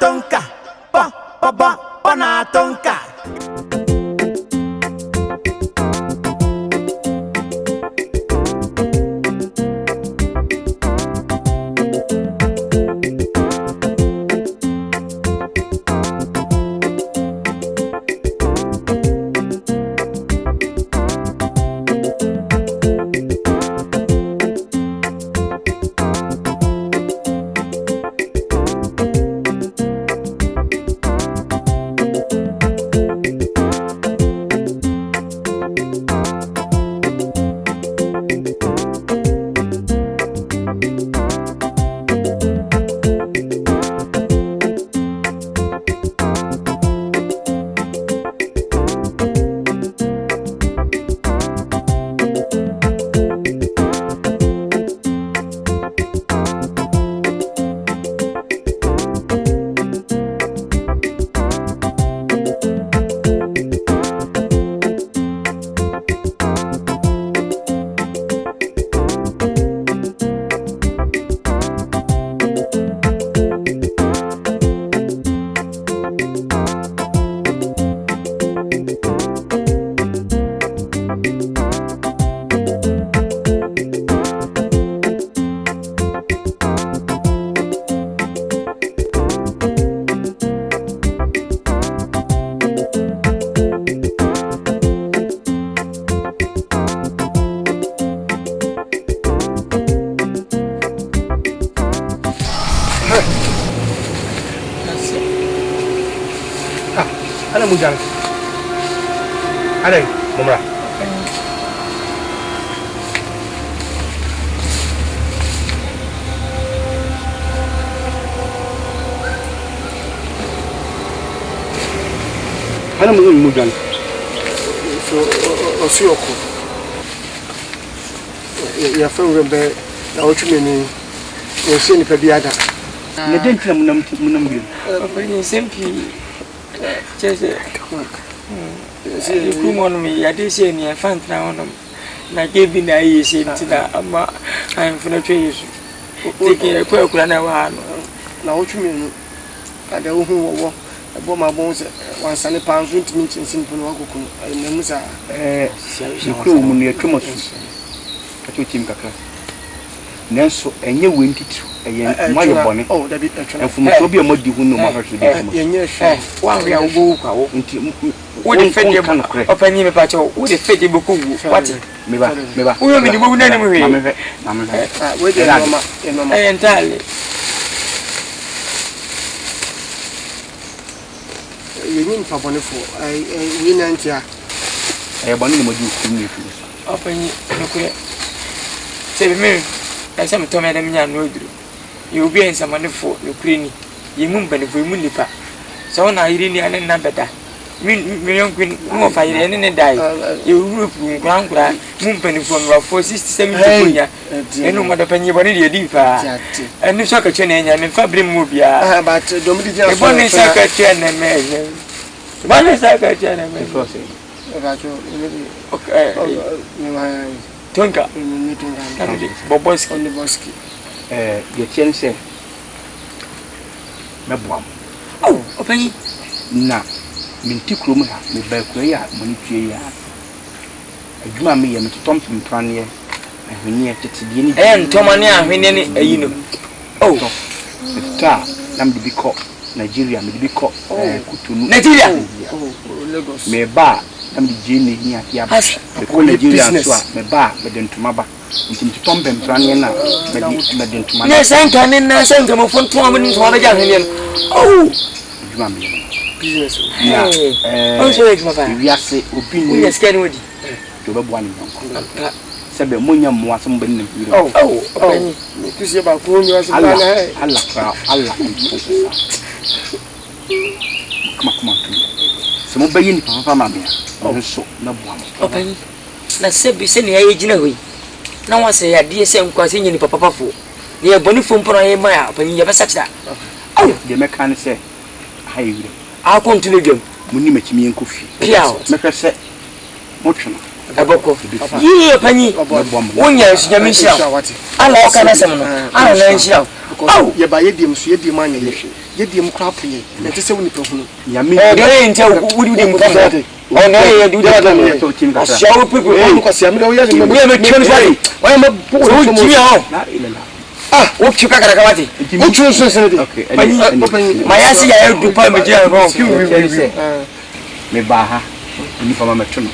tonka, pana tonka. Ana mujang. Ada, mumra. Ana mujang. So, osioko. Ya fenwembe na ochumeni. Yesi ni pebiada. Ne dentina munam bi. Abani sempi. Chese. Kumon mi yade se ni afanta wonom. Na gebi na yesi ntina ama amfuna tweyesu. Teke kwakura na wa no. Na ochumeni ada ohun wowo. Ebo ma bon se wansane panzu ntimi chinsin pono akoko na musa ikru mu ne atwemo so. Kacho tim kakra. Nenso enye wentitu eye mayo bone oh da bi atwena enfumo bi amodi hu no mahweso de fumo enye hwe wa ya wo kwa wo nti wo de fede opani me pa cho wo de fede boku wu wati meba wo mi ni bo na ni mu hwe na me we de no entale yenyin pa bone fo we na ntia bone ni modi ku ni fu opani no kure sebe me esa mtome dem nya no oduru ye obi ensamane fo no kure ni ye mu mbane fo mu nipa so na iri ni ane na beda mi yonkun mo fa ire ne dai ye wuru pu nkura mu mbane fo no fo 67 fo nya enu mo da panyi bone de di fa enu so ka che na nya me fa bre mu bia but do mi di ja so bone sa ka che na me bone sa ka che na me so se okay Tonka Boboski on the Boski ye chense me boam oh opani na minti krom ha me ba kura ya moni tue ya adwuma me ye me tompim planie ahwenie tetedie ni ntomane ahwenie ni ayino oh ta nam de biko Nigeria me de biko kutunu Nigeria Lagos me ba am di jeni ni atia ba e ko Nigeria so a me ba me de ntuma ba nti tombe mprane na me de ntuma na sanka ne na sanka mo fon tuwa mun tuwa ba ja hene oh djuma me business ya oh so e kuma ba wi ase obi ni yes kan wodi to be bo ani nko sebe monya mo asem ba ni na oh opani kusie ba ko nyu asem ba na Allah kuma mo bayi ni papa mama ya so na boam opani na sebi se ne ya gina hoyi na wase ya die se nkwa se nyini papa fo ne ya boni fo mporo ye ma ya opani ya besakira aw de mekan se hayiwe a kontinu gem muni makimi enkofi piao mekase motwena aboko yi opani wonya su nyame nshira ala o kana sem no ala na nshira because ye ba ye dim so ye dim anya ye dim crap ye na te se woni pe hunu nyame do ntia wo di mu kono oh no ye do that o shawo people o ko se am do ye me twen fari why me so ti ya ah o ki ka kara kamati o twen so se de okay ma ya si ya du pa me jira ro me ba ha ni fa ma metun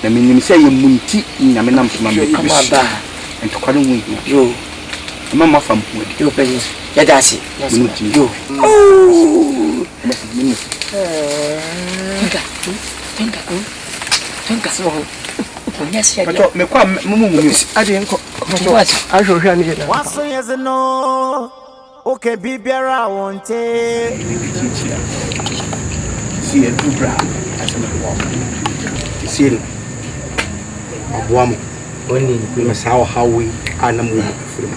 na me nim se ye munti nyame nam so ma me ba entokwa no hu yo mama fam hu yo pe ya dasi yo Tenka so ho. Yes, ya. Pato me kwa mumu ade nko. Ahwo hwa ne na. Waso yes no. Okay, bibiara wonte. See a dubra asema wo. See Abuamu. Oni ni me sawo hawi anamu film.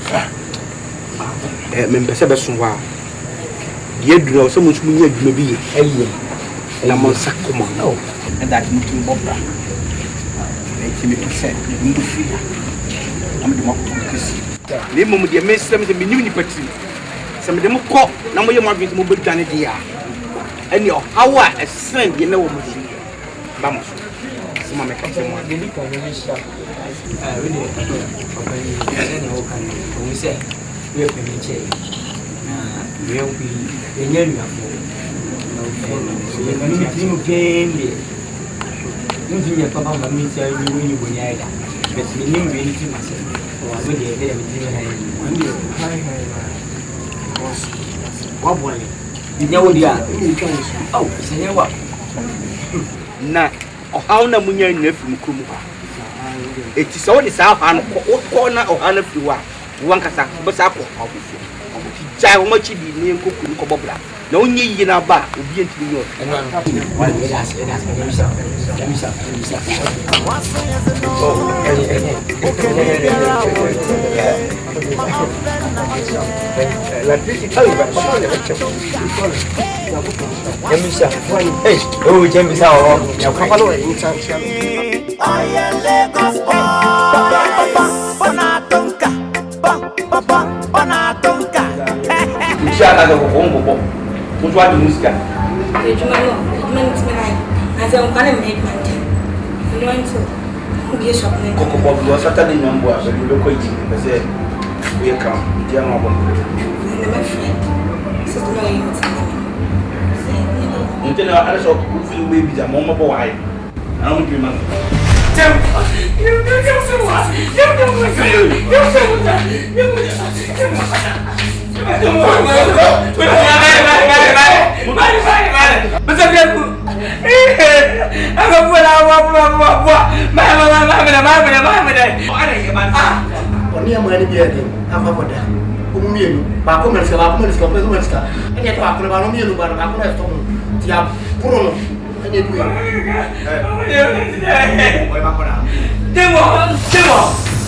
Me mpese be so wa. Ye duro so mutu mu nya adwuma bi ye. ayi Na mo sakoma. No. And that mutu bobra. Me pese ndu fi. Am de mo kisi. Le mom de me sem de me nim ni patri. Sem de mo ko na mo ye mo adwene mo bedwane de ya. Ani o hawa esen ye na wo mo fi. Ba mo so. Sima me ka mo. deli ka we sha we dey papa ni na o kan o se we pe mi che na we o bi enye mi afo na o fe na mi mu gende mu ji ya papa ma mi se ni bo nya ida but ni mi we ni ti ma se o wa we dey dey mi ti na ni hai wa bo ni nya wo dia oh se nya wa Na how na munya nya film krum ha eti so de sa ha no ko na o ha na fi wa wan kasa bo sa ko ha ko fi ja wo ma chi bi ni nkoku ni ko bobla na onye yi na ba obi enti ni yo wa le das ya mi sa la petite taille va changer avec ça ya mi sa hey oh jembi sa o ya papa lo ni sa Oye Lagos boy, bonatonka, bonatonka. Inshallah da ko bongo mo twa di musika Ejuma no, man it's me like. As I'm gonna make my day. You want to be a shop name. ko bob lo Saturday nyambo a be ko yi be se we kam dia ma bon And my friend. So to know you say, Ntena ala so ku fi we bi ja mo mo bo wai na mo bi ma Demo,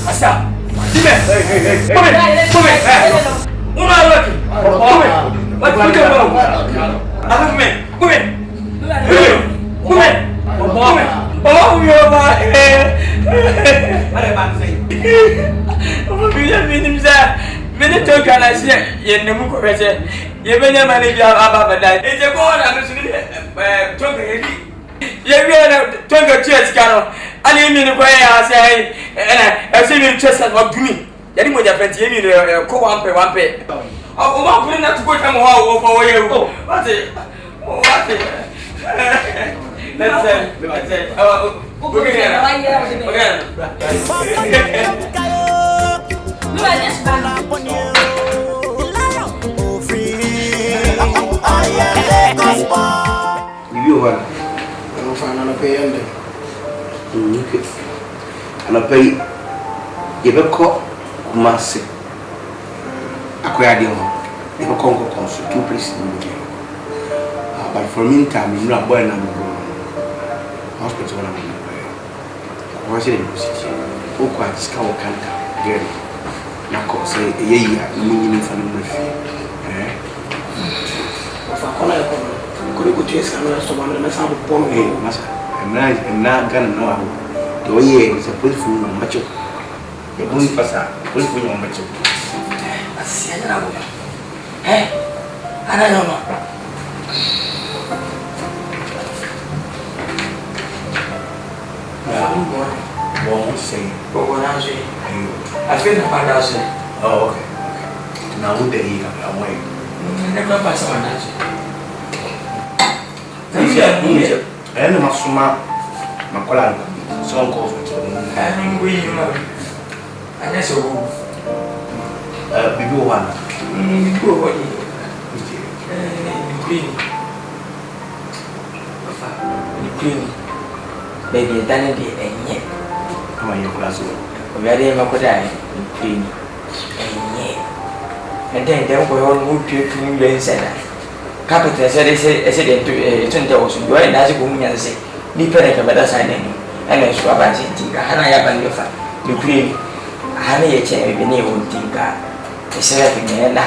asa. Dime. Come. Una loki. What you do? Come. Oh, you are. What about say? Oh, we mean that. Many talk and I say, you never go. You may never leave your ababa that. It's a god. I'm talking. You talk a church cano. I mean, the way I say, and I see you just as what do me. Then when you're plenty, you go one pay. Oh, I'm putting that to go come home for you. What's it? What's it? Let's say, oh, we're Anapay yebeko kumase akoya de ho yebeko nko so two places ni but for meantime you know boy na mo hospital na mo ko se ni city o ko aska o kanka girl na ko se yeyi a munyi ni fa no fi fa kola ko ko tesa na so ba na sa bo no masa na gana no aho the way is a beautiful macho the boy pasa beautiful macho Asiana na Ana no. Won't say. But when I say, I feel the father's. Oh, okay. Now, would they eat away? Never pass on that. I am a summer. Makola, so go for I'm going, and that's all. Before one. Before clean. Baby, done it and yet. Come on, your class. We are there, Makoda, clean. And then they will all move to you and say that. Capital said, I said, to 20 hours, you are as a woman and say, Nipper like a better sign, and I swab and think, Hana Yabanyofa, you clean. Hana Yacha, Benny won't think, a seven and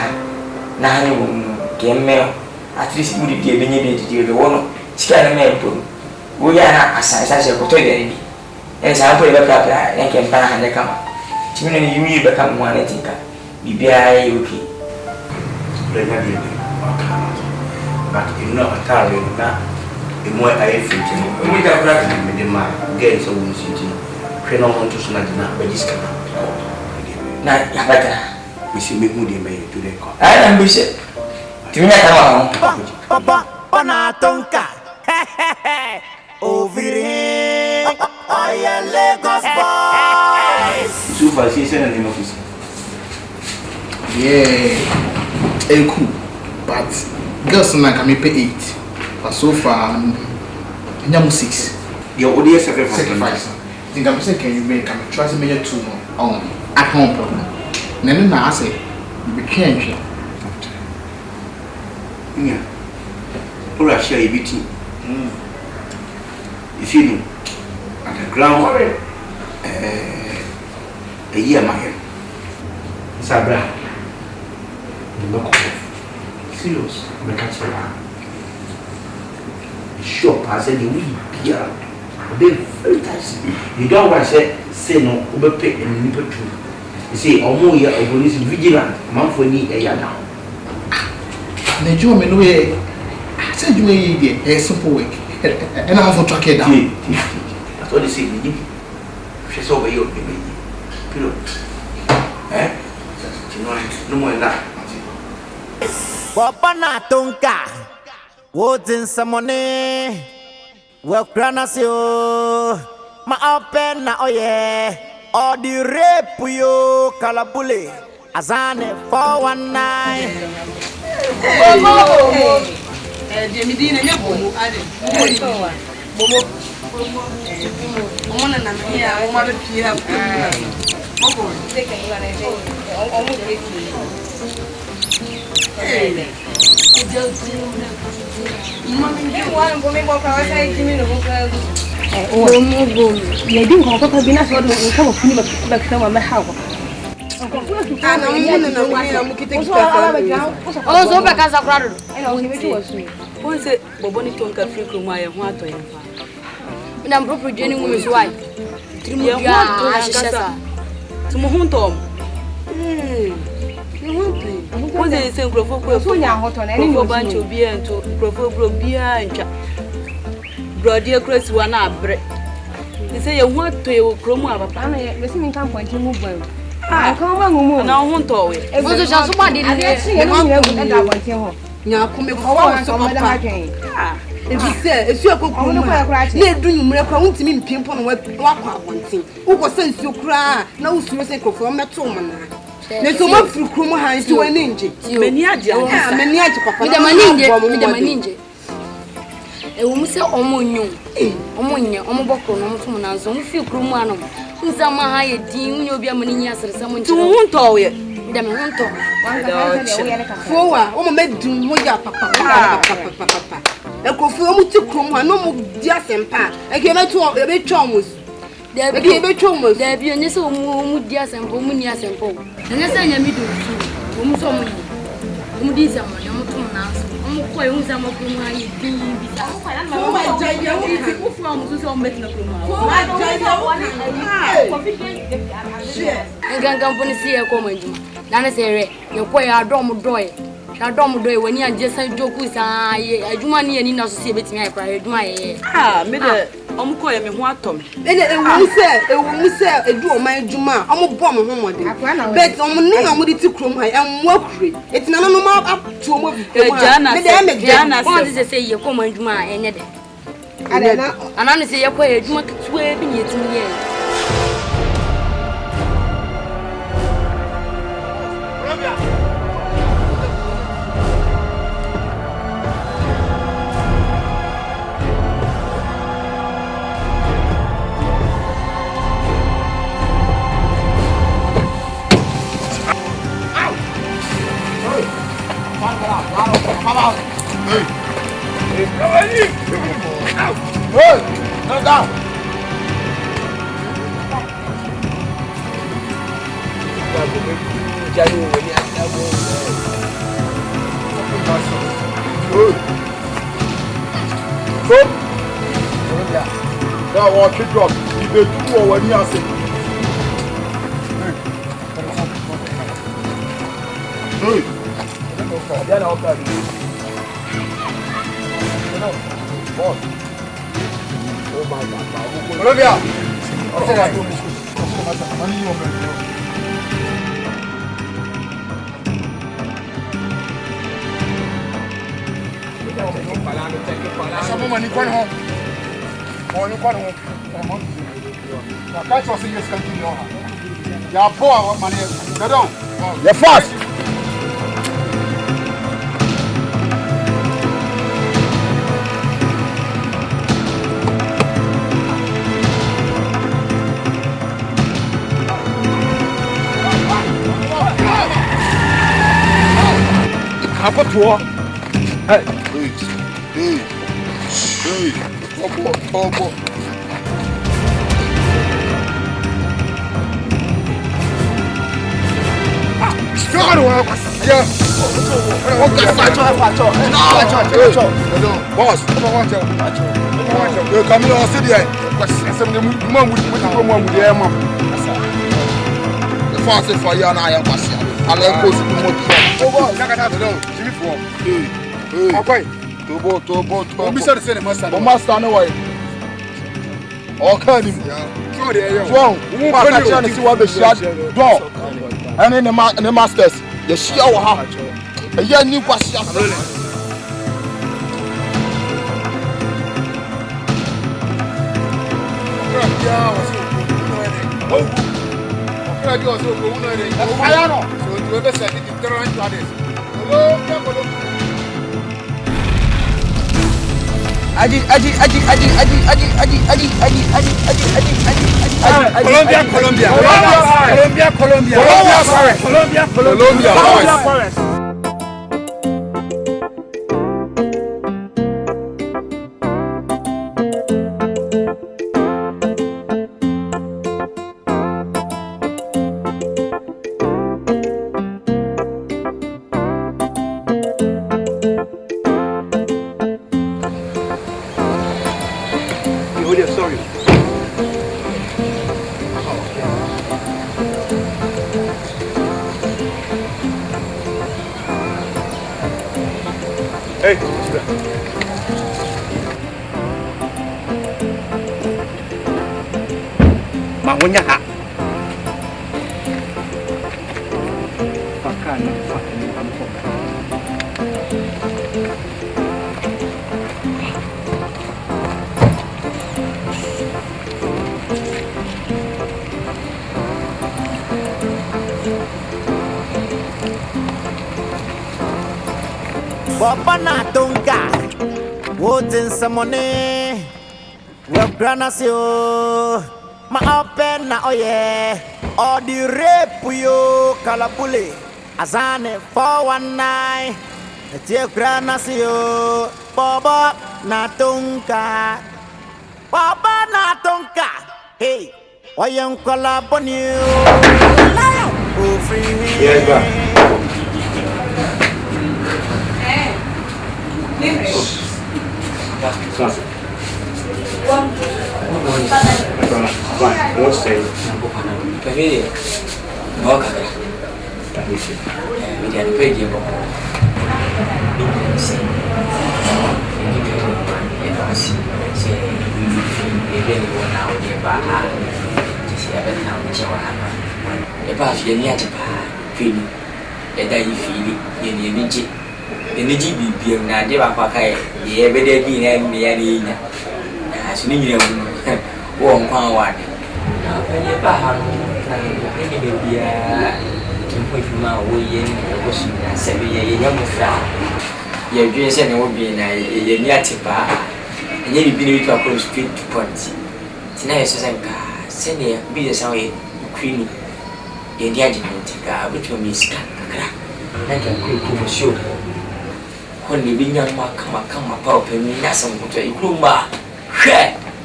Nahan came mail, at least would it give any to the one, scan a mail. We are as a potato, and some put a cup and can buy and come. Chimney, you will become one, I think. Be okay. But you know, a car in more I think we have written with the man, gains of one city. Pray no one to snatch now, but this cannot. Now, we see me good in May today. I am busy. To me, Papa, Panatonka. Over here. Oh, yeah, Lagos boys. So far, she's in the office. Yeah, and cool. But girls like I may pay 8. But so far, I'm 6. Your audience sacrifice. I think I'm saying, can you make a try to make 2 more on at home problem? Then I say, you be changed. Yeah. Or I share a bit. You see me at the ground a year, my head. Sabra. Serious, I'm a catcher. Sure, I said, you will be around. Very nice. You don't want to say no, over pay and nipple too. You see, or more year of police vigilant, month for me a year now. The German way said you may a simple week, and I'm for track it down. That's what they say. She's over your baby. Eh? No more than that. Papa Natonka. Woods in some money. Well, Granasio. Ma open na oye. Or the rape yo Kalabule. Asante 419. Medina Yabu, Bobo. One and a half, mother, you have. What is the profile bunch of beer and to profile beer and Brother Chris one up bread. They say you want to your chroma, but listening can't point to move. I can't move now. Won't always. It was just somebody now come over somebody. If you say, if you are going to do miracle to me, people on what one thing. Who was sent you cry? No, seriously, from a woman. There's so much through Chroma hands to an ninja. Many ninja. A woman say, Omonyo, Omoboko, Omonas, only few Chromano. Who's a higher dean, you'll be a manias or someone to won't all yet. Them won't talk. For what made do Moya Papa. A conform to Chroma, no more dear Sempa. I came out to a bit chomus. There be a bit chomus. There be a nisso mudias and Bomunias and Pole. And I say, I mean, Umusomi, Umudizam, Yamutunas, Umuko, Uzam of Kumai, and Gangan Policia Command. Nana say, you quay our drum of joy. na dom do e wani anje san joku sa adwuma ne ani na so se betimi ayekra adwuma ye me de omko ye me ho atom ele ewu se edu o man adwuma omo bom ho mode bet omo ne omo di ti krom ha enwo kure etina no ma atu omo bi Jana se ye ko man adwuma enye de ana ne se ye ko adwuma ketua bi ne yetimi ye You're fast. Hey. Tobo. Boss, you come here, sit there. The fast for you and I am passing. I like to okay. Tobo. We said the same master. The master no way. Okay. So, we want to see what the shot do. And in the masters, the show ha. A year new question. Colombia. Mamunya ha. Wapana tonka, wotin samone, wapranasio, ma open na oye, odi repuyo kalabule, azane 419, etie granasio, bobo na tonka, hey, oyen kalabonio, oh free. Yes, ba. Energy be na de ba kwa kai ye be de bi na me ya ni nya na so ni nyina mu wo nkwan wa de na ye ba ha no na ni be bia kimpo fuma wo ye ni ko su na se be ye nya mu fra ye dwe se ne wo bi na ye ni atipa ye bi ni to akọ straight to point tina ye so senka se ne bi ye sa we queen ye dia ji ntika beto mi ska kakra na ka ko show when the big young man come up and me, that's some good. You could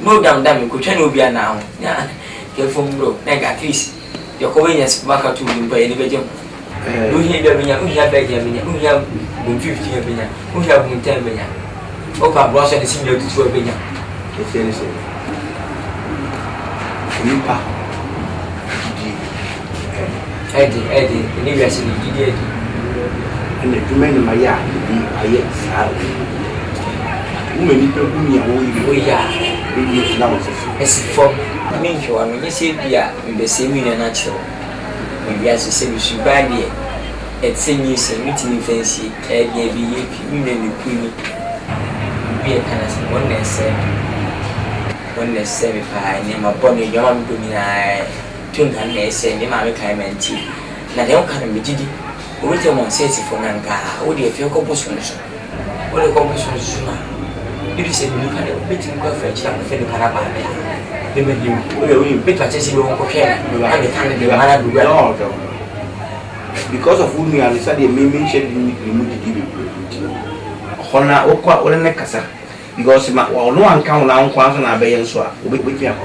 no down, damn, could tell you be now. Yeah, your phone broke, like at least your convenience back to him by any bedroom. You hear me, we have Benjamin, we have 50 million, we have 10 million. Over Ross and senior to 12 million. It's anything. Eddie, anyway, and the women in my yard, I yet salary. Women, we are now as for me, you say, we are in the same way natural. We are to say we should buy here at same news and meeting fancy, and maybe you may be queen. Be a kind of one less seven pie, name a bonny young woman. Two can say, the mamma came and tea. Now, they don't come and be we tell one says for Nanga, what do you feel composition? What a composition sooner? You said you can have a bit of girlfriend, and the Carabana. They made you, we bit at Ces Films, and the kind of the man do well. Because of whom we are decided, may mention the Hona Oqua or Necasa. Because no one count on Quantum Abbey so we can.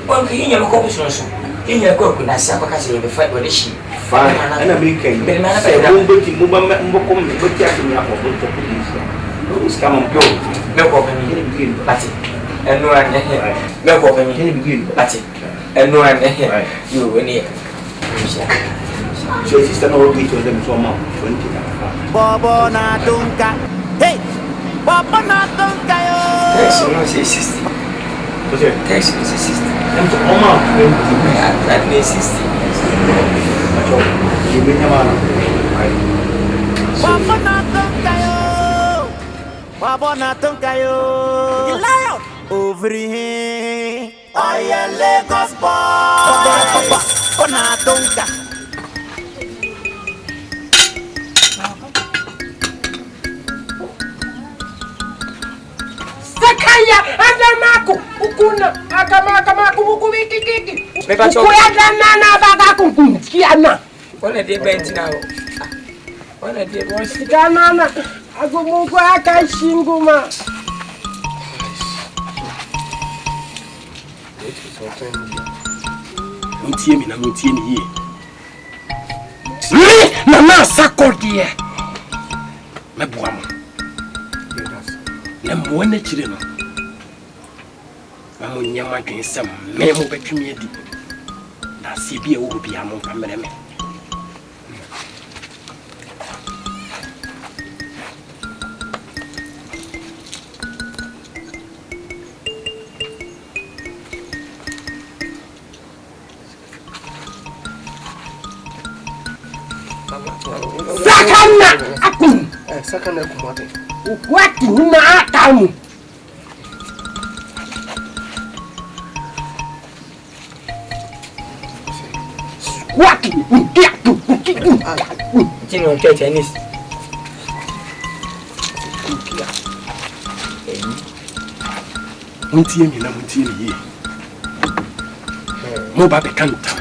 Well, in your composition, in your cook, when I saw a castle in the fight with the sheep. Fine, and a big king. But I won't go to Mubam, but getting up for the police. Come on, go. No problem, can begin, but and no one no problem, can begin, but and no one you win here. So, sister, no be to them so much 20. Bobo na dunka. Hey, Bobo na dunka yo. Text no say 60. What's your text is 60. I'm to Oma 20. That means 60. You bring your man. Bobo na dunka yo. Bobo na dunka yo. The lion over here. Oh yeah, Lagos boy. Bobo na dunka. Sakaya, Adamako, Ukuna, Akamako, Ukiki, Ukuyana, Bagaku, Kiana. One a day bent now. One a day was Ganana, Agumuka, Shinguma. Mutie me na mutie ni ye. Mama sako die. Meboa mo. Na mo na chire no. Ma mo nyama dwen sem me mo betwemi adi. Na se bi e wo bi am pamere me. Sakana akun. Sakana kumate. What na akamu? What? Jino Chinese. Mutie mi na mutie ni ye. Mo ba be kanta.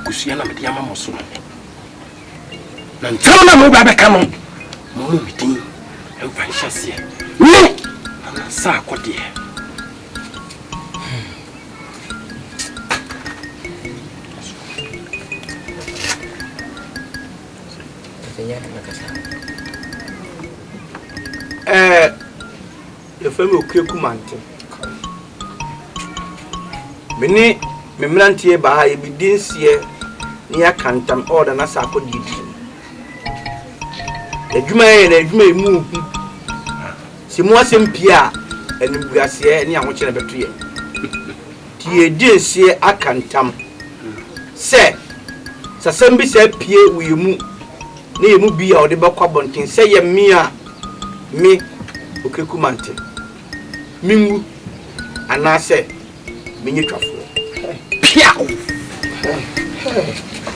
Kusia na me dia ma mo so. Na ntam na mo ba be kano. Mo mi din. E fa nhyase. Ni. Na sa akode. The family Kumante. Many Memlantia by evidence here near Cantam order as I could eat. adwuma yɛ na adwuma yi mu si mu asɛm pia animguaseɛ ne ahokyerɛ bɛto yɛ tie die sie akantam sɛ sasɛm bi sɛ pie wo mu ne yɛ mu bi a ɔde bɛkɔ abɔnten sɛ yɛ me a me okekumante mingu anaasɛ menye twafoɔ pia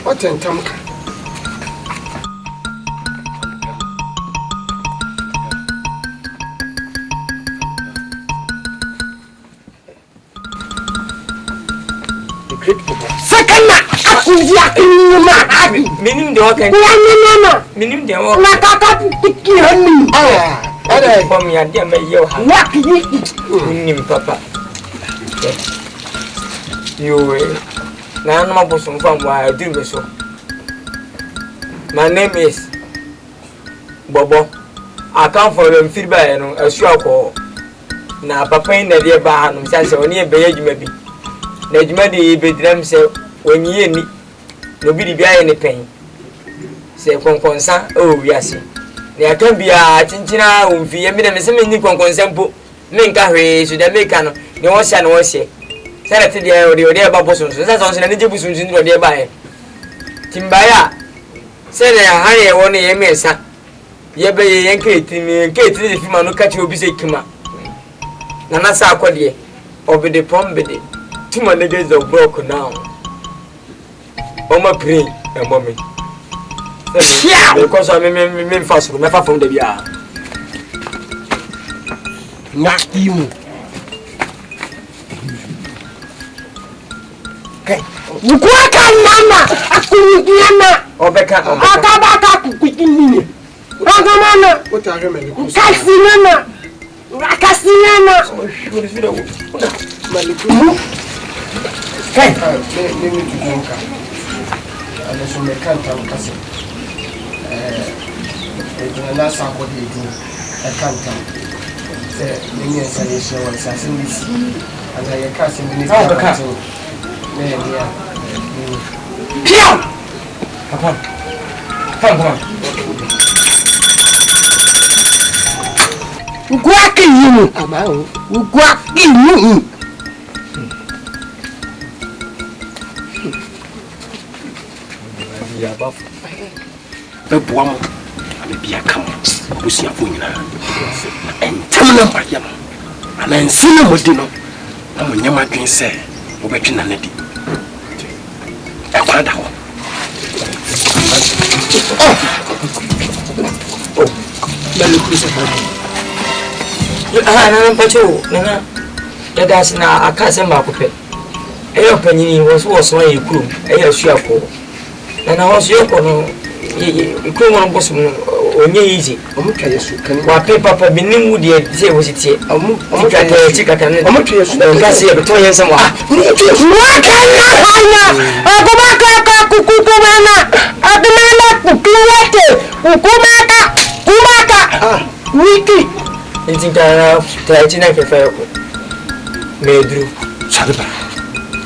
ɔtentam ka Sakana akuya inuma abi minim de wakan minim de wakan na kaka tiki hani ada bom ya de me yew ha waki minim papa yo na no mabosom fam wa adu me so. My name is Bobo. I come from them feedback no asuako na papa na de ba ha no say oni e be adwuma bi na adwuma de be dram say onyi eni no bi di bia ye ne pen say konkonsa o wiase na aka bia chinchina onfi ye me na me se me ni konkonsa mpo me nka hwe so da make no ne wo sha no wo hye say te de o de ba boso so say so na ne je busu nsu no de ba ye timbaya say na ha ye wo ne ye mesa ye be ye nketi de fi ma no ka che obi se kima na na sa akode obi de pombede tuma niggas of broke now oma pray e mommy because I me fast me fa from the bia na imu okay ukuaka mama akunyama obeka akabaka kukwikini ragamana otare me kasinana rakasinana maliku hey me tujonka ana so me kanta kase na sa ko de di kanta se ni ensa ye she wa sa se ni ana ye ka se ni ka ka ne ya pia papa come ukuaka yimu amao ukuaka yimu ya ba beboa mo abia kam obusia fo nyina entam na mpaya no ana nsi na modi no na mo nyama dwen se wo betwe na nadi ekwa da ho bale kusa ba na mpacho na ya gas na akase mba kope eyo panyini wo ye kurum eyo suako na wo suako no kurum no boso onye yizi omutwa yesu kan wa papa binim wudi e se wo sitie omutwa chikata ne omutwa yesu ngase e to yensa wa wakana hana akubaka kukukubana adumana kukiwete kumaka wiki intinka trajina ke fa yako medru salba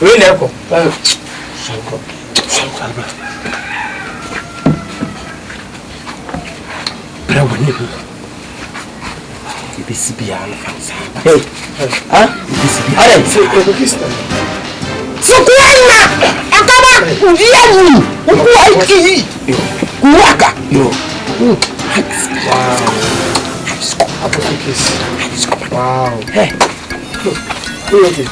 we leko salba pra woni ibisi bia na fansa hey ibisi bia ale se ko kista sukuana akaba udiani ukuaiki kuwaka yo wow hey okay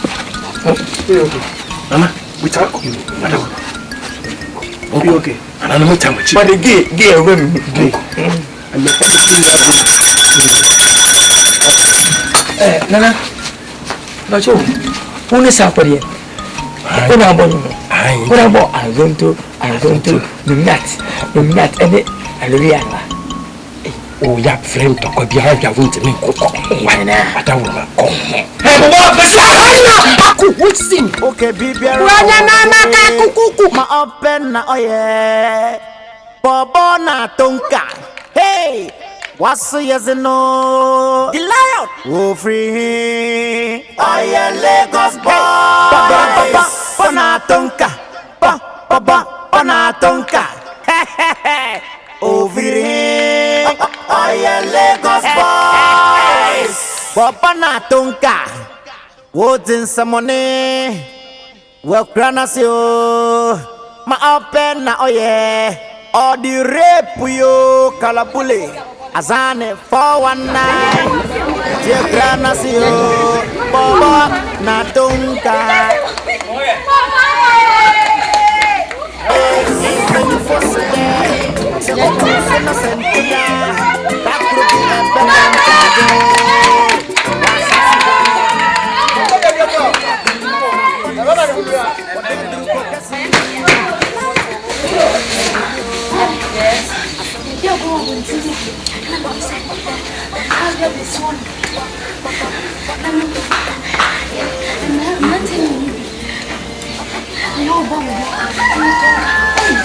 mama witako madam okay ana no mutama chi but the gay room gay and the everything nana bacho une sa kwade una bonyo una bo azonto numat ene aleria o ya frame to ko bia ya wonte me ko wana atawura ko bo besana aku wisin Okay, bibia. wana na ka kukuku Ma open na oye. Bobo na tonka. Hey, what's no? The lion. Oh free. Oye Lagos boy. Bobo na tonka. Bobo na tonka. Oh free. Papa na tonka. What's in some money? Well, Granasio. Ma open na oye. All the rape yo kalabule. Azane 419. Dear Granasio. Papa na tonka.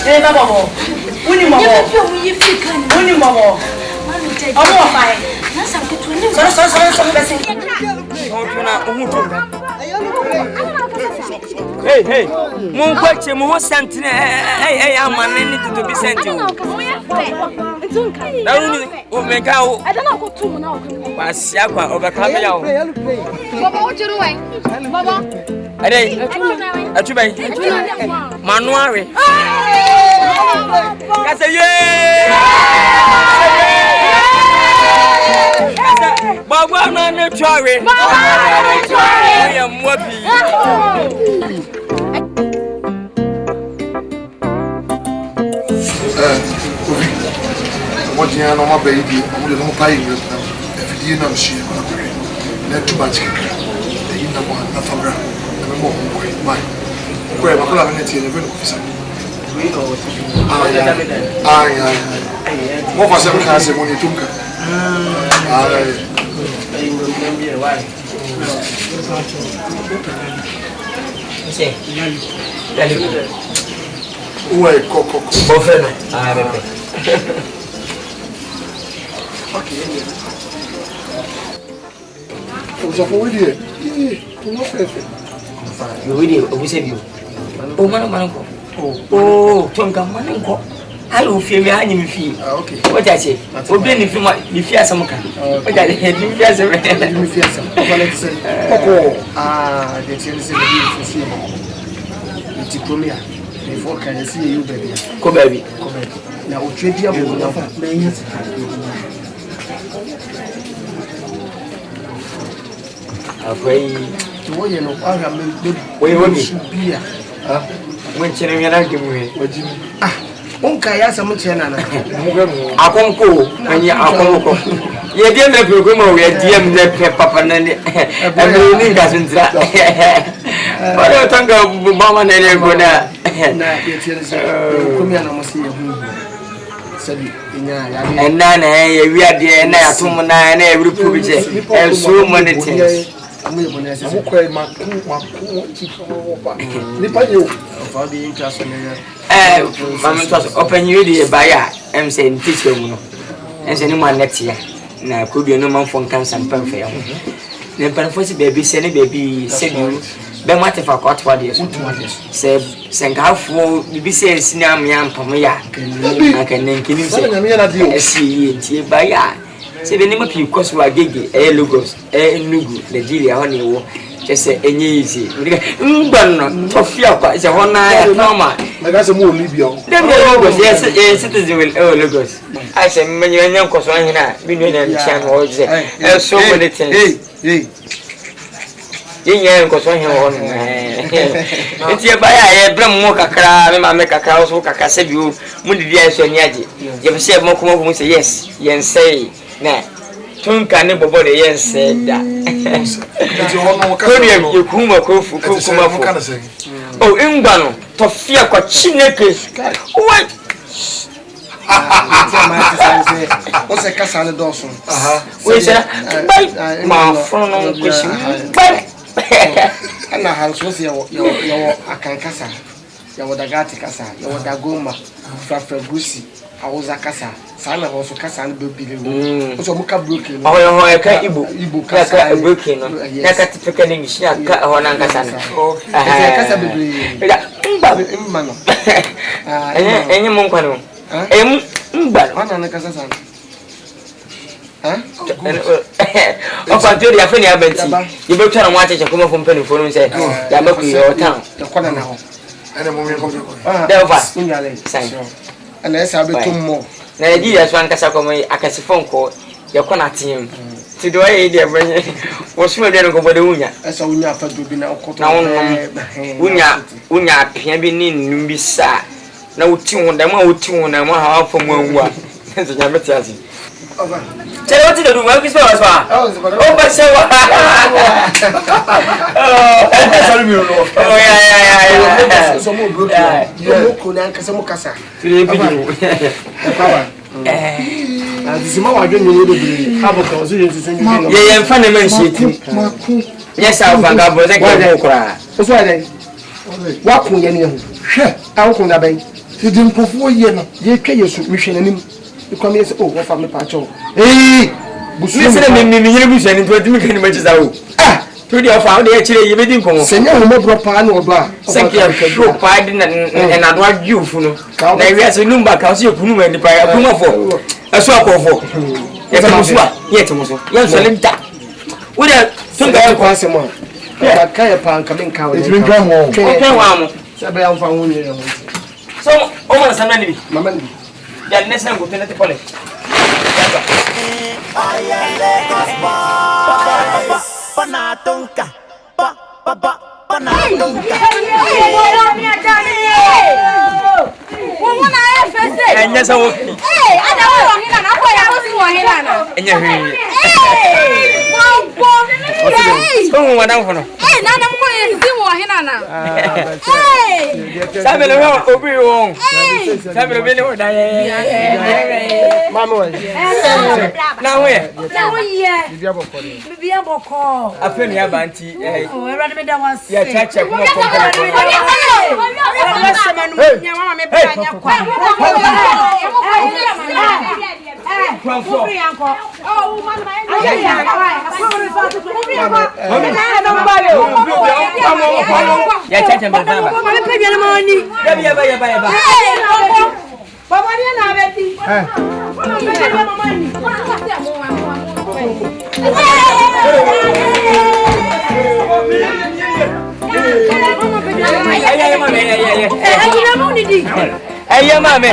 Hey, Mama, Uni Mama, Uni Mama, Hey, hey, mon question, mon sentiment, hey, I'm an to be sent you. I don't know two now. Was Yakwa overcome you? Baba, what you doing? Baba, a day, a two bay, Manuari. That's a yeah. Baba, I'm not sorry. I am happy. What you know, my baby, I'm going to pay you. If you know, she will agree. Let too much. The inner one, not a brown. I'm more quick. My grab a plan in the officer. What was ever has a money took? Wait, Coco. Já foi ele. Tu não fez. Eu iria, eu você viu. O mano. Oh, tonga mano. Alô, filme a me fi. Ah, ok. O já sei. O bem no filme, me fia essa muca. O já me fia essa. Me fia essa. Eu falei que sei. Coco. Ah, de tinha esse vídeo assim. E te comia. Me foca nesse aí o bebê. Co bebê. Na o dia bom não. Bem assim. Akwai tuwoye no kwaga me we bia mun cire mi na gimu wajimi onka ya samu ce na akonko anyi akonko ye die me program we die me pe papa na ne e ni ga suntra ore tanga mama na ne go na ye tire se ko mi na mo se ye hu sabi inya ya enna na ye wi ade na ya tum na na e buru pu bi je e so many things Mukwe maku chifuwa nipa yo ofadi international mama to open you the buyer em say teach you no em say ni man next year na ko bi no man fon kan sampan fa yo ne pan fo si baby se ne baby se bi be mate fa ko atwa de se senka fo bi se sini am ya mpam ya aka ne nkini se esi ti buyer se be ni ma pi koso agege logos nugu Nigeria ho ne wo chese enye easy ngban tofia kwa se ho na ya normal mega se mo libya dem de logos yes citizen will logos I say menye nya koso ahina bi nu na ntia no je so many things yen koso ahina ho no enti e ba ya e brem mo kakra me ma me kakra so kakra se bi o mu didi aso ni age ye be se mo ko mo say yes yen say na tunka ne bobo de yense da kodi e kuma kofu kuma fu oh ingba no to fia kwa chineke wai o se kasa ne doso we se bai ma frono kwesi bai ana halso se yo akan kasa yo dagati kasa yo dagoma frafragusi awuza kasa sana hoso kasa no bebile wo so muka broken no ho e ka ibo kasa broken no na ka tipeka ne ngi ka ho na kasa no okay kasa bebile mba no enye mon kwano mba ana na kasa sana Ofa to dia fani abenti. Ye be twa na mo acheche kuma fo mpani fo no se ya maku ye o town. Ya kwana na ho. Ana mo me ko. Delva. Unyale. Sai. Ana esa be tum mo. Na ye ya so ankasa ko mai akasifo nko ye kwana tim. Ti do ye dia banye. Wo suma dia no ko bode unya. Esa unya fa do bi na okoto. Na unya apia bi ni nnum bi sa. Na wuti ho da ma wuti ho na ma ha fa mu anwa. So nya meti asi. Chere wati do ma kiswa waswa. Oh ba sewa. Sorry mi no. Oh yeah. So mo broke. Mo ko na nkasa mo kasa. Tiri bi ni. Baba. Azima wa dwe ni do bi. Aboka ozo ye nsusu ni. Ye mfa na man sheti. Yes, I found out was a good cry. So why then? What kun ye ni ho? Hwe, awu kun da ben. Ti di mpofo ye no. Ye twa yesu mi hwe nanim. You come here say oh, what family pacho. Busu me yire busu ni to timi kan ma chiza wo. To di afa wo de chire ye be din komo. Senya ho mo bro pa na odo a. Seki ya show pa di na do adwufu no. Na wi ase numba ka so ye kunu ma ni pa ya kuma fo. Aso akofo. Ye tamo so a, ye tamo so. Ye so le nta. Wo de so ga ko ase mo. Ka ka ya pa nka me nka wo. It been done wo. Okay wa mo. Sabe ya mfa wo ni ho. So o ma sanna ni bi. Mama ni. Ya nesa ngo tena te pole. Enya sa wo. Ada wo hina na ko ya wo si wo hina na. Enya hwi. Ko madam fono. na na mo ye si wo hina na. Sabe le obi won. Sabe le be ne wo da ye. Mama wa. Na wo ye. Na wo ye. Bibia boko. Afa ni abanti Oh, everybody me da was. ya chacha kuma ko. Mama me bra nya kwa. Ya chacha mbaba. Ya. Baba ni na beti. Hey, mama.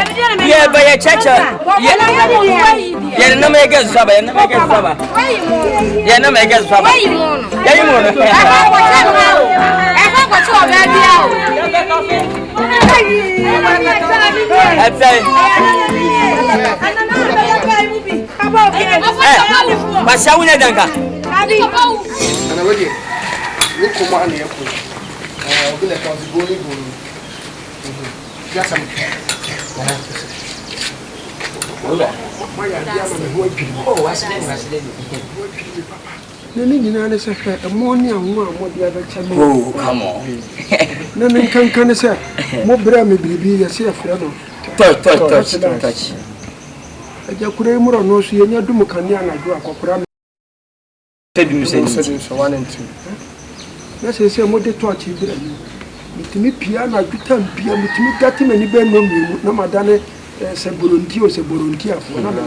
Yeah, but ya chacha. Yeah, no me get saba. Ya no me get saba. Ya no me get saba. Ya you mono. Masha wuna danka. Ana wadi. Ni kuma ne yako. Obile ka ziboni bonu. Ya sam. Oh, wasile. Nani nyina ne se hwe amoni anwo amodi abecha me. Oh, come on. Nani kankan se mo bra me bibi ya se afra no. Touch. Aja kure muro no so yenya dum kane anadu akokora. Tedum se. So 1 and 2. Na se mo de touch bra ni. Mitimi pia na dutam pia mitimi gati mani be no mi na madane se boronti afo na na.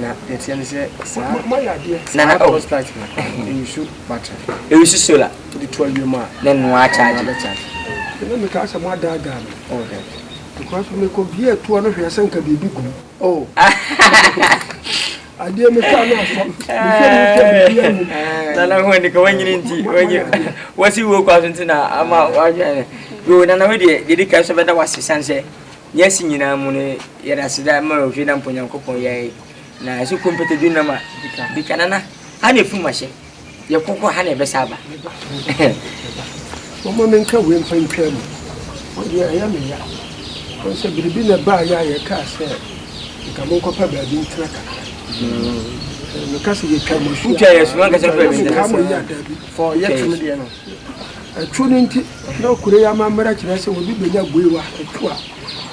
Na etiane se Ma ya dia. Na oh start na. You shoot battery. E wisu sola. The 12 year man. Then no a charge. Na me ka sa mo da. Okay. Because me ko bia to no hwe sanka bibi kum. Oh. Ade me ka na so. Na ho ndi ko wanyini nti wasi wo kwa so ntina ama wahwe yo na we de ka so beda wasi sanse yesi nyina mu ne yera sida ma hwe na mponyankopon ye na so kompete du na ma bika na ha na fu mahye ye kokko ha na be saba Mama men ka we mfa ntwa mu. Ode ya me ya. Ko se biribi na ba ya ye ka se ka mo ko pa ba bi ntra ka. No kasi ye ka mo shu. Ucha yesu man ka se fa bi Ka mo ya da bi. For Yefri no dey no. Atwu ni nti na okure ya ma mara kire se obi benya boewa atwu a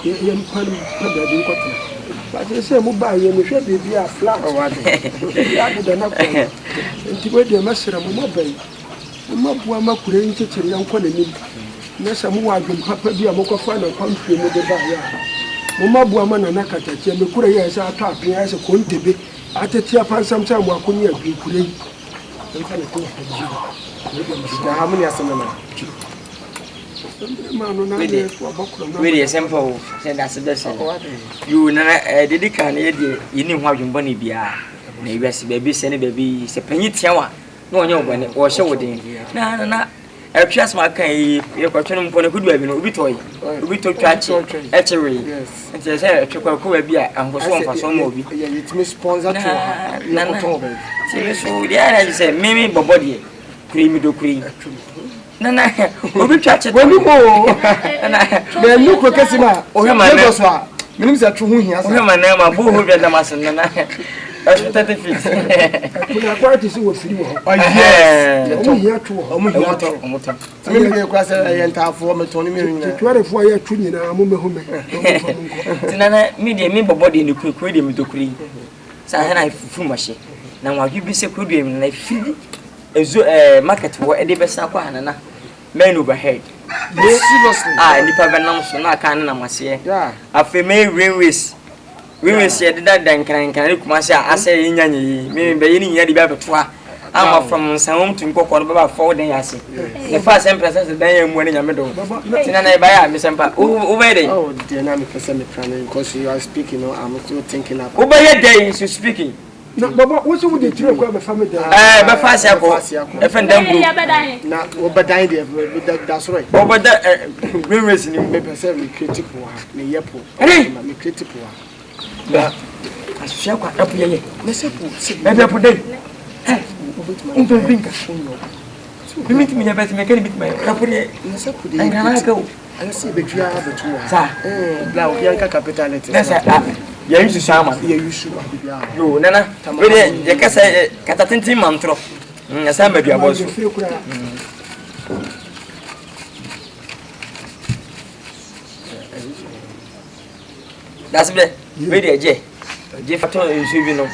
ye mpan pa ba bi ko tena. Ba se mo ba ye me hwe bibi a flat. Oh what? Ya de na ko. Nti we de masira mo mabai. Mo bua makure nti kire yanko na nim. Na se mo wa dwum papa bi a mo ko fa na kwamfie mo de ba ya. Mo mabua ma na nakatache me kure ye se ato apia se ko ntebe Atetia pan sometime wa kunya bi kure. How many are some Really simple. Send us this. You did it can you knew how you bunny be. Maybe baby, send baby, say penny tiawa. No, when it was show with no. I trust my kind. You're questioning for a good way, no, we toy. We took catch actually. Yes. And says, I took a cool beer and was one for some movie. It's Miss Sponsor. Nana. So, yeah, I say, maybe body. Creamy do cream. Nana, we catch it when you go. Then you could get him out. Oh, my name was what? Means that true here. Oh, my name, a boo who read the mass and Nana. 30 feet. I quite to see what you are. Oh, yes. You're here to Omoto. Maybe you cross a entire form of 20 million. 24 years, Trini, I'm home. Nana, medium body in the quick radium to cream. Sahana, full machine. Now, I'll give you a good game and I feel a market for a best aquana. Men overhead. Seriously. Ah, the Pavanam, so I can't. Yeah, I feel may railways. We will say that then can look myself. I say in Yanni, maybe any year the Twi. I'm from Sam to go on about 4 days. The first empress is the day I'm winning a medal. Then buy Miss Empa. Oh, wait. Oh, dynamic planning because you are speaking. I'm still thinking of. Oh, by your days you speaking. No, but what's with the trip of the family? But fast, if and then not over dying there, that's right. Over that, we raising you, maybe say critical, me yapo, me critical. I shall quite up here. Let's maybe I put it. You meet me about to make any bit my property. And can I go? I see the tree of the two. Now, Bianca capitality. You used to shaman. You should. You, Nana, really, the Catatinti mantro. As I may be about you. That's it. Really, Jay. Jay Faton is even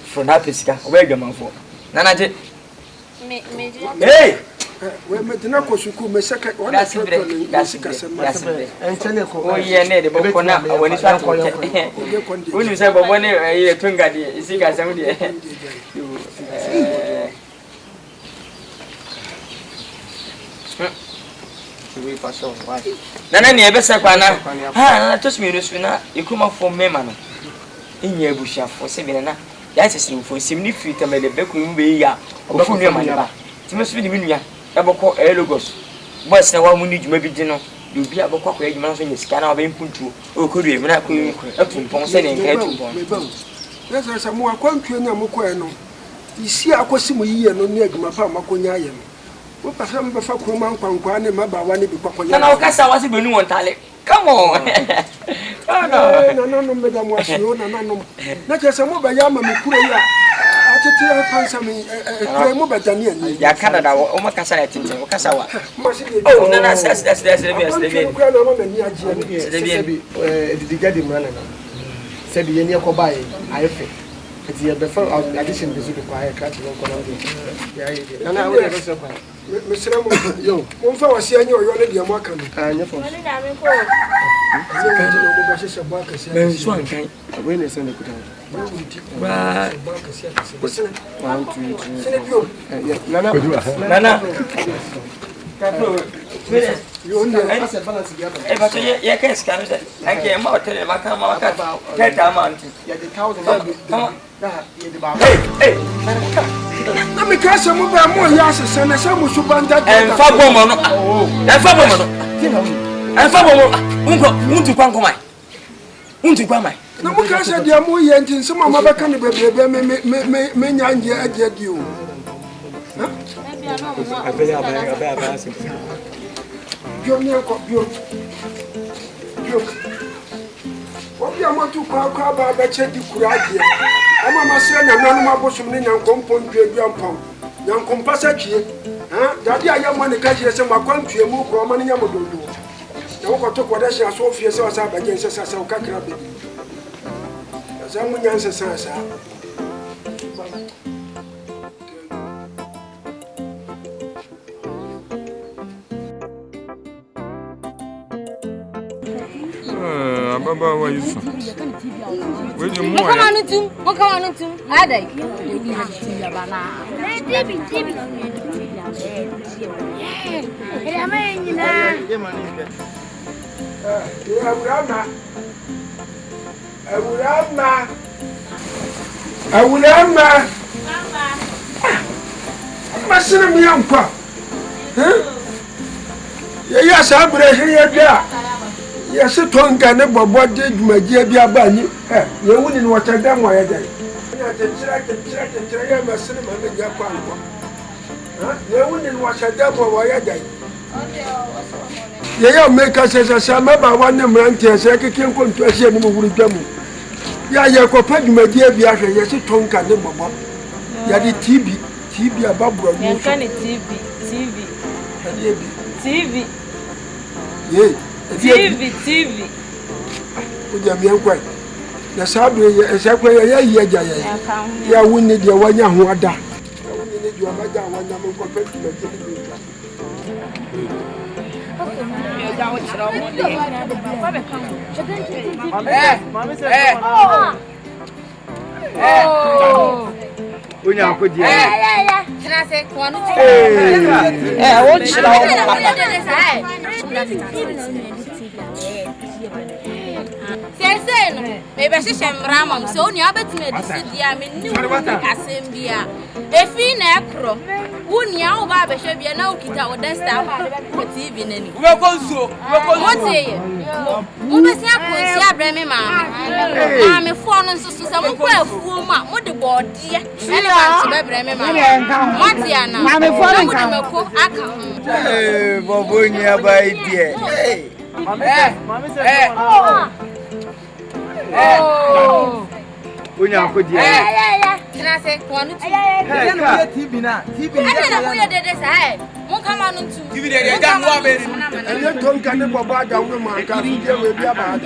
from that pisca. Where you man for? Nana, hey! We met the Nako Suku, my second one. That's it. And Teneco, oh, yeah, the Bocona, when it's not for you. When you say, but one year, Twingadi, is he got somebody? Nana, never said, I just me, you come up for me, man. In your bush for 7 and a half. That's a thing for 70 feet. I made a back room be ya, or for your money. You must be the million. Aboko Elogos. What's the one we need maybe dinner? You'll be able to cooperate. You must be scanner of input to, or could you not up to Ponsen and get to there's a more country and a Mocoano. You see, I was some year no near Mapa Maconia. What perhaps before Kuman Quanquan and Mabawani before now, Cassa was even one tally. Come on. No, Madame was no. Not just a mobile yama Mukura. I fancy me a mobile Danian. Ya Canada, Omakasa, Okasawa. Oh, no, that's the getting running. Said the Yenia Kobai, I think. It's the before addition to the quiet cat. Yeah, and I will have surprised. Mr. Yo, one for was saying you're already a Macan. And your phone. When is in the good Nana. You only have a balance together. But you can't scan it. I came out telling my camera about get a mountain. Yet the cows hey, let me catch some more yasses and some subanda and Fabomono. And Fabomono. And Fabomono. Unto Quancomai. Unto Quamai. No more cash at the Amoy and some of my can be at you. I feel a bad you're near Copio. What you want to call about that check you could idea? I'm a master and anonymous bosom in your compound, young compassachi. Daddy, I am one of the cashiers and my country, a move from money. Now, what took what I saw so fierce as I against us as a cacrabi. As I'm young, as Baba, why you so? When you move, come on, Ada. I will Masina mi ampa. Yes, I bring here there. Yes, tonga ne bobo de dwumagie bia ba ni. Ye wuni ni wacha dam wa ye dai. Ya te tira ya masina ma me ja kwa nko. Ye wuni ni wacha dam wa ye dai. Ye ya me ka se ma ba wa ne mrante se keke nko nto ahia ni mo wuri dwamu. Ya ye ko pa dwumagie bia hwe ye se tonga ne bobo. Ya di TV ababuro ni. Yan kan TV. Ye. TV. O ja mi enkwai. Na sabe ye esekwa ye ye ja ye. Ya wuni de wanya ho ada. Ya wuni ne de wanya wanya mo ko pe ti me ti ni. Unya akodi. Can I say one? What should I say? Maybe she shall ram so near between the city. I mean, new Assembia. If in a crow, wouldn't you, Baba, shall be a no kit out there staff for TV in any. What say you? Who was your Bremmy, mamma? I'm fallen so some woman, what the board, dear. And I'm Bremmy, mamma. Matiana, I'm falling. Akan. Hey, Bobunia by dear. Hey, Unya akodi. Can I say one? TV na. TV. I don't know this. Hey, won't come on to TV. They don't know about it. And you don't get the Baba down the man. Can you deal with your bad?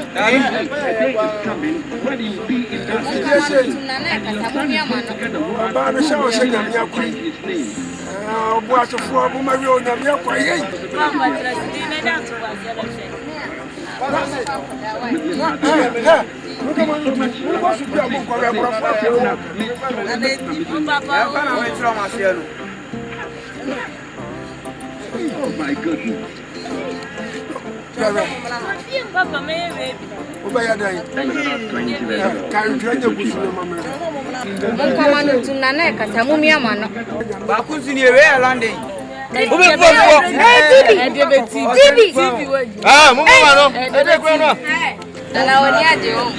Baba, show us a young queen. What's a form of my own? I'm your quiet. Oh my goodness. Papa, maybe.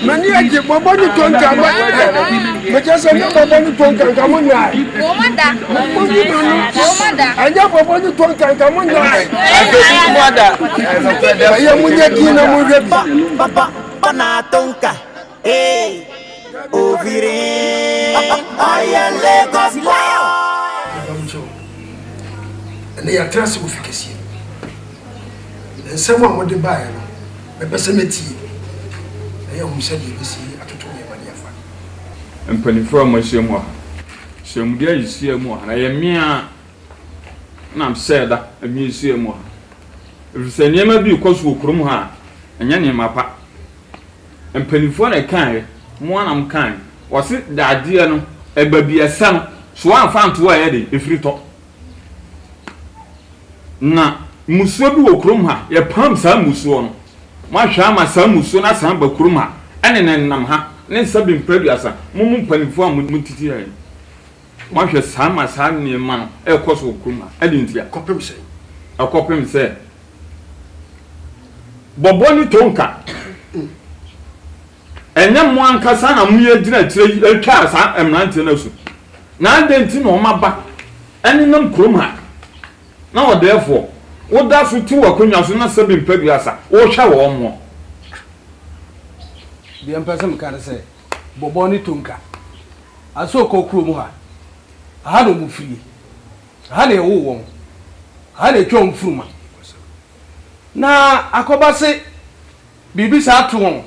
Mani aje bobo ni tonka ma. Meje no bobo ni tonka ka mo nya. Komanda. Anya bobo ni tonka ka mo nya. Komanda. Ya munye kina mo je papa na tonka. Eh. Ovire. Aya Lagos boy. Ne ya trans wo fikesi. Nsemo amode bae no. Bebese meti. Mpanifo amohyem wa hyemde ayisia mu ha na yemia na mseda amisia mu ha efisaniema bi koso okrum ha anya ne mapa mpanifo na kan mu anam kan wose daade no ebabiasa no so anfa nto aye de efrito na musuo bi okrum ha ye pam sa musuo no mahwa amasa musuo na san bakrum ha ene nam ha ne sabi mpraduasa mumu mpanifo a mutiti ya mahwe sama sa ne man e koso okuma adintia kopem se akopem se boboni tonka enya mo ankasa na mu ye dina tire atwa sa emrante na su na adenti no maba ene nam kroma na wo therefore wo da so ti wakonwa so na sabi mpraduasa wo hwa wo mo the person can say boboni tonka aso kokro mu ha no mu fie ha na ewo won ha na twom fruma na akobase bibi sa to won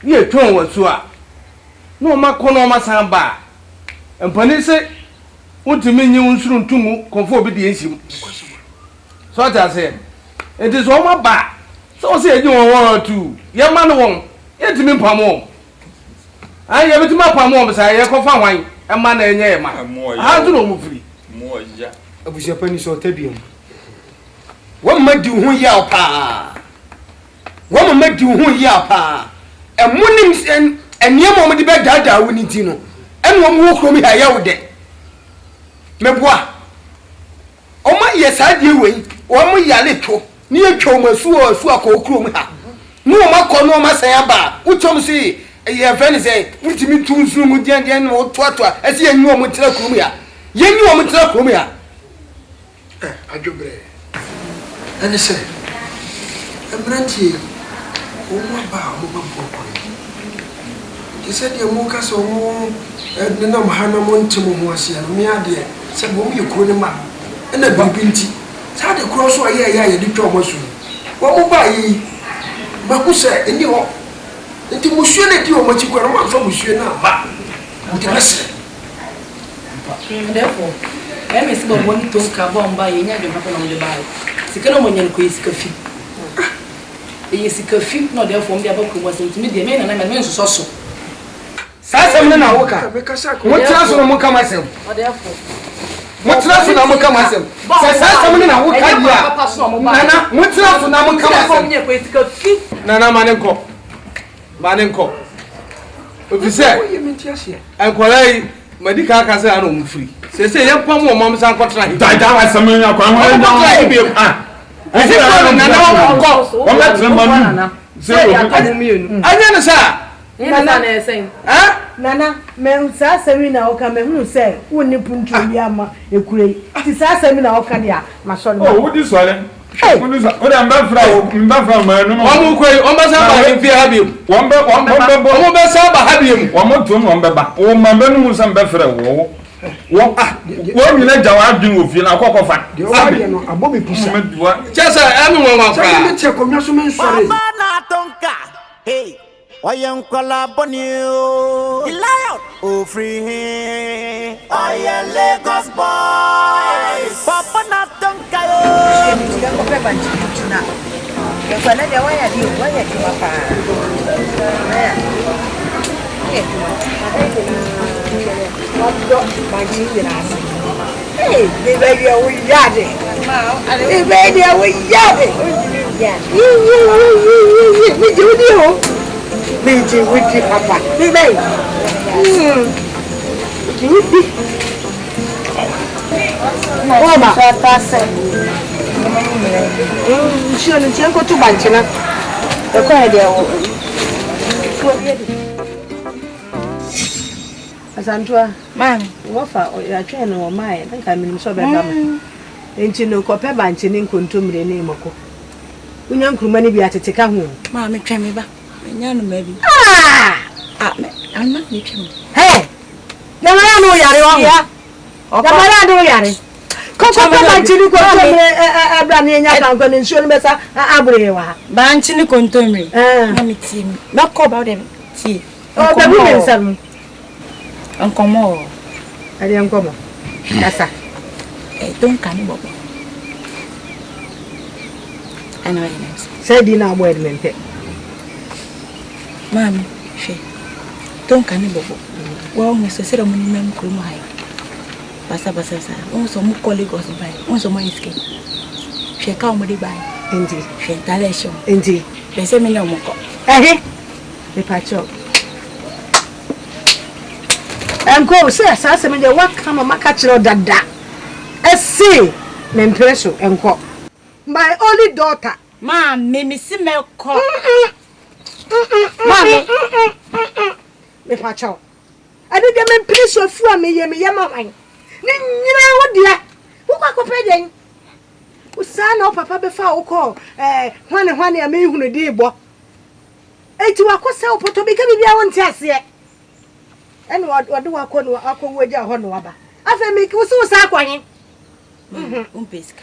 ye twom wasu a no makono masan ba empani se untimi nyi unsuru ntumu konfo obi de ensim so ta say it is one ba so say eji won tu ye ma no won Yet me pamo. I have to my pamo, but I have to find a man and a man. How do you move? More, yeah. I was your penny so tabium. What might do who ya pa? What might do who ya pa? And mornings and your mom the bed dada winning tino. And one walk from me a yaw day. Mebois. Oh my yes, I do win. One more yalito. Near Choma Sua Suako Krumha. No Mako no Masayaba. What Tom say? A year Venice, which me too soon with the end or Twatwa, as you know Mutila Krumia. You know Mutila Krumia. I do bread. And I say, a brandy, oh, my he said, your mokas or more, and the number Hannah Montimo was here, me idea, said, whom you call him up, and a babinti. How the cross or yeah, the Thomas. What will buy ye? But who said, and you are into Monsieur that you are much equal from Monsieur now, but therefore, I miss about one to come by and you happen on the buy. Sicanomonian quiz coffee. Yes, a coffee, not therefore, the book was intimidating me, and I mean so. Sasa na woka. Mutira so mo kama sem. Mutira so na mo kama sem. Sasa na woka dia. Nana, mutira so na mo kama sem. Nana manenko. Manenko. Ofise. Enkwalai medical ka say ana omfiri. Sese ye pam wo mam san kotra hi. Da wa sem nya kwa ho na bi ah. Ese ko nana wo ko metre manu. Se ya ka mu anya no sa. Nana, men sa semina o ka me hu se woni puntu ya ma ekure ti sa semina o ka dia ma so no. Oh, wo di so ale. Wo di so. O da mbafra ma no. Wo mu koi, o ba sa ba fi ha bi. Wo ba sa ba ha bi mu. Wo mo tum wo ba. Wo ma ba no mu sa mbafra wo. Wo nyina jawa adwin wo fi na akokofa. De o wa de no abo be pusa. Chesa, emi wo ma fra. Me che ko mi so men sore. Na tonka. Hey. Why you collabonio? The lion. Oh free. Oh yeah, Lagos boys. Papa na tonka yo. Ndio kwa pepa nchina. Kwa nani waya dio papa. Hey, baby, we yade. Hey, baby, we yade. We do. Meeting with the papa. Baby. Mama, sure, you can't go to Banchina. The quiet Asante, ma'am, what for your train or mine? I think I'm in so bad. Ain't you no copper banching in Kuntum, the name of we young crewman be at a take home. Mammy, try me back. Maybe. I'm not making. Hey, the man know Yari. The man know Yari. Come on, Chili Contomri, I'm going to show me Abrewa. Banchini Contomri. Mammy, team, not call about them. See, oh, the women, some. Uncle Moore. I didn't come. That's a don't cannibal. I know it is. Say dinner word mente. Mami, she don't cannibal. Well, Mr. Ceremony men crumai. Basa, also more colleagues by, also my escape. She come with the buy. Indeed, she installation. Indeed, they say me no more. Eh, the patch up. And go, sir, Sassa, me the what come a catch your dada. See, Mempresso and co. My only daughter, Mam, me see me call. Mammy, me patch out. I didn't get me place your from me, yamma. You know what, dear? Who got a president? Who son or papa before call, one I may who a dear boy. And to a course, to become a young test yet. And what do I call Uncle Wager Honoaba? I feel make you so sad. Umpisk.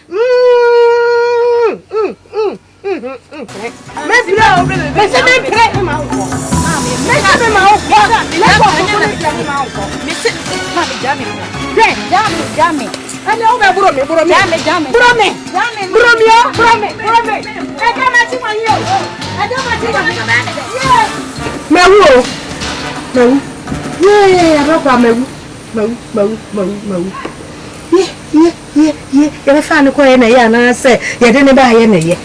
Yes. Mewu. Yeah, papa mewu. Yeah. You find the coin a year and I say, you didn't buy any. Yeah.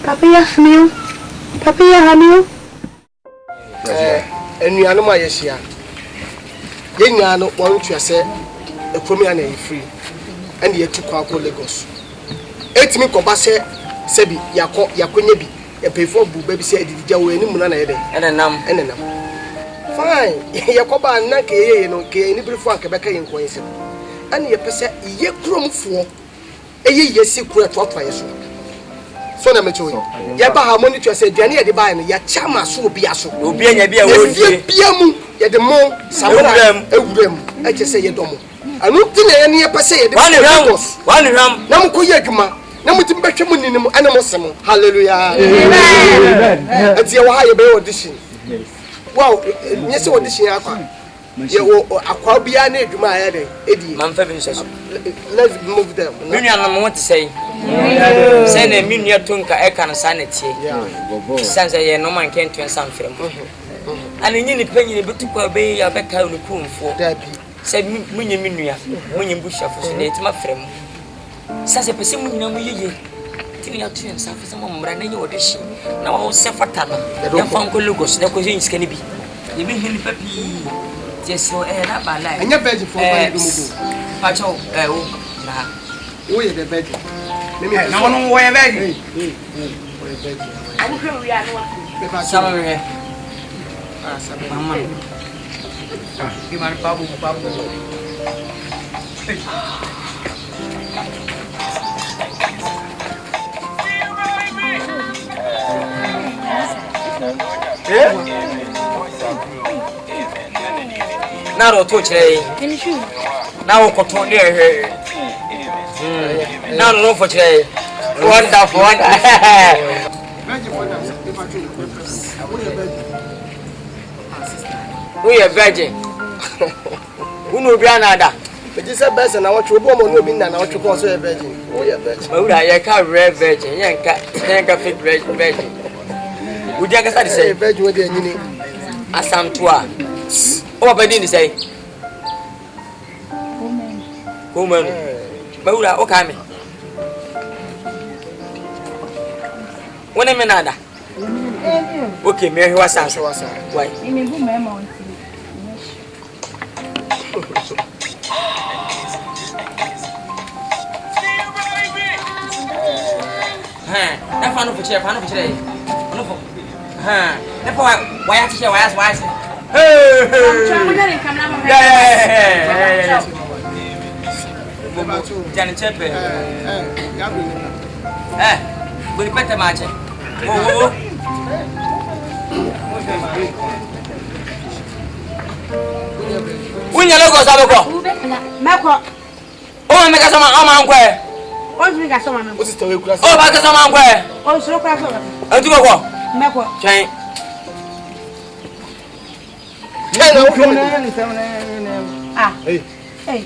Papa, you And you are no my year. Yen are not one to say a Yefri free and yet to call Lagos. 8 me Kobase, Sebi, Yakonebi, a pay for baby said, did you any money and a num. Fine, Yakoba and Nake, no gay, any before Quebec in Queensland. And ye per se, ye crum for a year secret to apply so. So na mecho yeba harmony to say duane ye de buy no ya chama so obi aso obi anya bia wo bia mu ye de mo samara ewuram e che say ye domo anu ti na ye ne pese ye de one ram na mko ye adwuma na mutim behwe mu ninim ana mo sem hallelujah amen ati ye wo ha ye be audition wow nye se audition akwa ye wo akwa bia na adwuma ya de edi man fa bi so let's move them me nua no mo te say send a minute to Akan sanity. Sans a no man can't turn some film. And in any penny, but to obey a better room for that. Said Munya, Munya Bush of my friend. Sans a persimmon, ye. Till you turn some for some running audition. Now I'll suffer Tana. The Funko Logos, the cousins can be. You mean him, Peppy. Just so air up by life. And your bed for Pacho, oh, the bed. No one way back. Some here. Give my babu. Now, touch now, cotton here. No, for today. Wonderful. We are virgin. Who know Bianada? But you said best, and I want to go on your bin and I want to call a virgin. We are virgin. I can't read virgin. Yanka fit virgin. Would you say virgin with the Asante? Oh, but didn't say. Woman. Baula okame. When am nada? Okay, me was answer. Why? That fan of chair, today. Why have to share? Why? Hey! Jani chepe. Buri pete mache. Oh. Unya logo saboko. Meko. O meka sama ama nkwe. O meka sama na. O sister we kula. O ba ka sama nkwe. O suro kula so. Antu ko. Meko. Chan. Ah. Hey.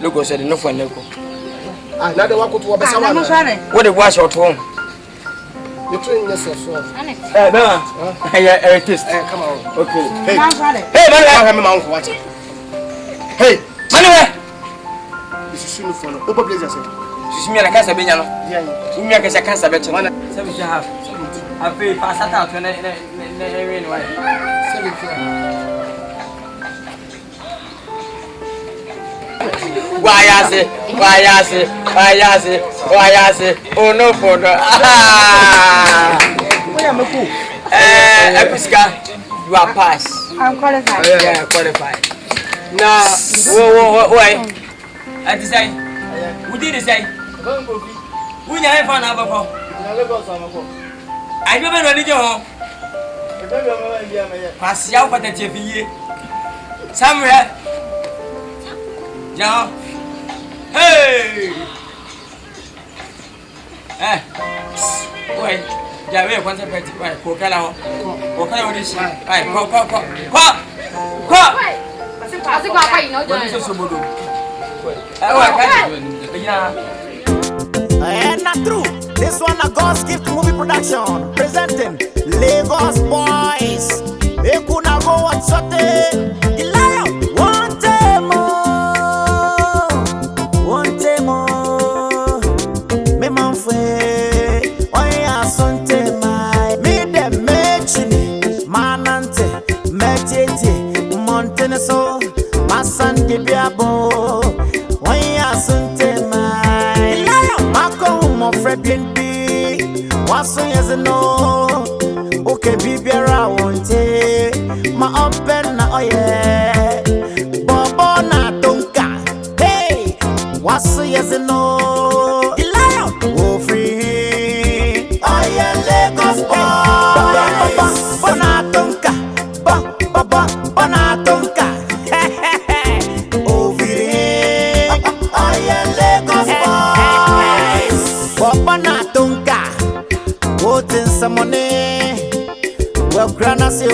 Logo said no for Neko. Ah, now the work to what the wash out home. You train yourself. Bella, artist. Come on. Okay. Hey, man, my uncle watching. Hey, Manuel. This is soon for no. Open place yourself. She's me like a Sabiniano. Yeah, you make a cancer better. 7 half. I pay fast out when Why I say, oh no for the Episka, you are passed. I'm qualified. Yeah, qualified. Now, why? I decide. Who did say? We never found out before. I never know the home. Pass out for the TV. Somewhere. Yeah. Hey! Wait. Yeah, we want to pet. Right, Kokala. Kokala, what is she? Right, Not true. This one a God's gift movie production presenting Lagos Boys. They coulda go what sote. The lion one time more. Me man fwe. Oya Asante mai. Me de mechini manante mechete montene so masandi biabo. Oya Asante mai. The lion mako mo frebinbi. Waso yezeno. Okay, baby, I want it. My open na oye. Bobo na tonka. Hey, what's yes no? The lion. Oh free. Oye Lagos boys. Bona tonka. Bona tonka. Oh free. Oye Lagos boys. Bobo na tonka. What in some money? Well, Granasio.